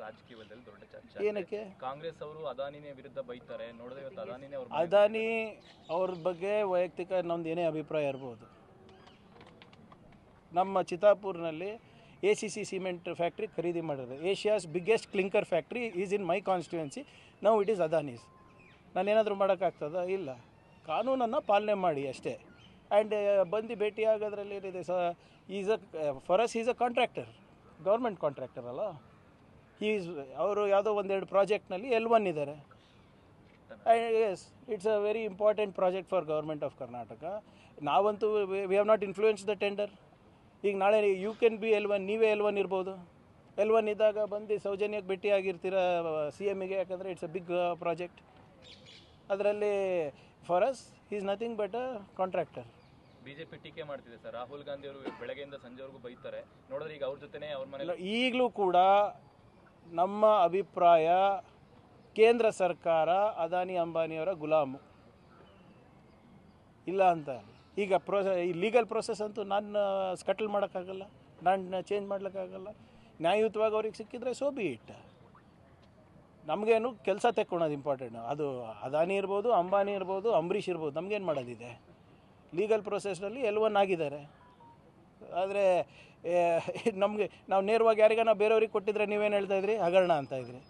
ರಾಜಕೀಯದಲ್ಲಿ ದೊಡ್ಡ ಚರ್ಚೆ. ಏನಕ್ಕೆ ಕಾಂಗ್ರೆಸ್ ಅವರು ಅದಾನಿನೇ ವಿರುದ್ಧ ಬೈತಾರೆ, ನೋಡಿದ್ರೆ ಇವತ್ತು ಅದಾನಿನೇ ಅವರು ಅದಾನಿ ಅವ್ರ ಬಗ್ಗೆ ವೈಯಕ್ತಿಕ ನಮ್ದು ಏನೇ ಅಭಿಪ್ರಾಯ ಇರ್ಬೋದು. ನಮ್ಮ ಚಿತ್ತಾಪುರ್ನಲ್ಲಿ ACC ಸಿಮೆಂಟ್ ಫ್ಯಾಕ್ಟ್ರಿ ಖರೀದಿ ಮಾಡಿರೋದು. Asia's biggest clinker factory is in my constituency. Now it is Adani's. ನಾನೇನಾದರೂ ಮಾಡೋಕ್ಕಾಗ್ತದ? ಇಲ್ಲ. ಕಾನೂನನ್ನು ಪಾಲನೆ ಮಾಡಿ ಅಷ್ಟೇ. ಆ್ಯಂಡ್ ಬಂದು ಭೇಟಿ ಆಗೋದ್ರಲ್ಲಿ ಏನಿದೆ is for us is a contractor, government contractor ಅಲ್ಲ. ಅವರು ಯಾವುದೋ ಒಂದೆರಡು ಪ್ರಾಜೆಕ್ಟ್ನಲ್ಲಿ L1 ಇದ್ದಾರೆ. Yes, it's a very important project for government of Karnataka. ನಾವಂತೂ we have not influence the tender. ಈಗ ನಾಳೆ ಯು ಕ್ಯಾನ್ ಬಿ L1, ನೀವೇ L1 ಇರ್ಬೋದು. L1 ಇದ್ದಾಗ ಬಂದು ಸೌಜನ್ಯಕ್ಕೆ ಭೇಟಿ ಆಗಿರ್ತೀರ CMಗೆ, ಯಾಕಂದರೆ ಇಟ್ಸ್ ಅ ಬಿಗ್ ಪ್ರಾಜೆಕ್ಟ್. ಅದರಲ್ಲಿ for us is nothing but a contractor. BJP ಟೀಕೆ ಮಾಡ್ತಿದೆ ಸರ್. ರಾಹುಲ್ ಗಾಂಧಿ ಅವರು ಬೆಳಗ್ಗೆಯಿಂದ ಸಂಜೆವರೆಗೂ ಬೈತಾರೆ, ನೋಡಿದ್ರೆ ಈಗ ಅವ್ರ ಜೊತೆನೇ ಅವ್ರ ಮನೆ. ಈಗಲೂ ಕೂಡ ನಮ್ಮ ಅಭಿಪ್ರಾಯ, ಕೇಂದ್ರ ಸರ್ಕಾರ ಅದಾನಿ ಅಂಬಾನಿಯವರ ಗುಲಾಮು ಇಲ್ಲ ಅಂತ. ಈಗ ಈ ಲೀಗಲ್ ಪ್ರೊಸೆಸ್ ಅಂತೂ ನಾನು ಸ್ಕಟಲ್ ಮಾಡೋಕ್ಕಾಗಲ್ಲ, ನಾನು ಚೇಂಜ್ ಮಾಡ್ಲಿಕ್ಕಾಗಲ್ಲ. ನ್ಯಾಯಯುತವಾಗಿ ಅವ್ರಿಗೆ ಸಿಕ್ಕಿದ್ರೆ ಸೋ ಬಿ ಇಟ್. ನಮಗೇನು ಕೆಲಸ ತೆಕ್ಕೊಳೋದು ಇಂಪಾರ್ಟೆಂಟ್. ಅದು ಅದಾನಿ ಇರ್ಬೋದು, ಅಂಬಾನಿ ಇರ್ಬೋದು, ಅಂಬರೀಷ್ ಇರ್ಬೋದು, ನಮಗೇನು ಮಾಡೋದಿದೆ. ಲೀಗಲ್ ಪ್ರೊಸೆಸ್ನಲ್ಲಿ L1 ಆಗಿದ್ದಾರೆ. ಆದರೆ ನಮಗೆ ನಾವು ನೇರವಾಗಿ ಯಾರಿಗಾನ ಬೇರೆಯವ್ರಿಗೆ ಕೊಟ್ಟಿದ್ರೆ ನೀವೇನು ಹೇಳ್ತಾಯಿದ್ರಿ? ಹಗರಣ ಅಂತ ಇದ್ರಿ.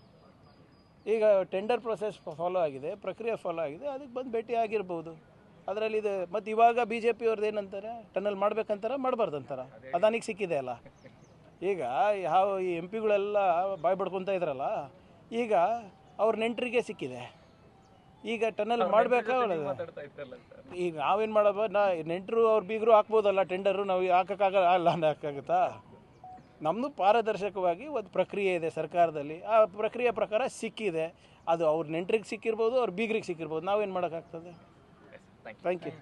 ಈಗ ಟೆಂಡರ್ ಪ್ರೊಸೆಸ್ ಫಾಲೋ ಆಗಿದೆ, ಪ್ರಕ್ರಿಯೆ ಫಾಲೋ ಆಗಿದೆ, ಅದಕ್ಕೆ ಬಂದು ಭೇಟಿ ಆಗಿರ್ಬೋದು. ಅದರಲ್ಲಿದೆ. ಮತ್ತು ಇವಾಗ BJP ಅವ್ರದ್ದು ಏನಂತಾರೆ? ಟನಲ್ ಮಾಡ್ಬೇಕಂತಾರೆ, ಮಾಡಬಾರ್ದು ಅಂತಾರೆ. ಅದಾನಿಗೆ ಸಿಕ್ಕಿದೆ ಅಲ್ಲ. ಈಗ ಯಾವ ಈ MP ಗಳೆಲ್ಲ ಬಾಯ್ ಬಡ್ಕೊತಾ ಇದ್ರಲ್ಲ, ಈಗ ಅವ್ರ ನೆಂಟರಿಗೆ ಸಿಕ್ಕಿದೆ. ಈಗ ಟನಲ್ ಮಾಡಬೇಕಾಗಲ್ಲ. ಈಗ ನಾವೇನು ಮಾಡಬ ನೆಂಟರು ಅವ್ರ ಬೀಗರು ಹಾಕ್ಬೋದಲ್ಲ ಟೆಂಡರು, ನಾವು ಹಾಕೋಕ್ಕಾಗಲ್ಲ ಅಲ್ಲ ಹಾಕಾಗುತ್ತಾ? ನಮ್ಮದು ಪಾರದರ್ಶಕವಾಗಿ ಒಂದು ಪ್ರಕ್ರಿಯೆ ಇದೆ ಸರ್ಕಾರದಲ್ಲಿ. ಆ ಪ್ರಕ್ರಿಯೆ ಪ್ರಕಾರ ಸಿಕ್ಕಿದೆ. ಅದು ಅವ್ರ ನೆಂಟರಿಗೆ ಸಿಕ್ಕಿರ್ಬೋದು, ಅವ್ರ ಬೀಗರಿಗೆ ಸಿಕ್ಕಿರ್ಬೋದು. ನಾವೇನು ಮಾಡೋಕ್ಕಾಗ್ತದೆ? Thank you.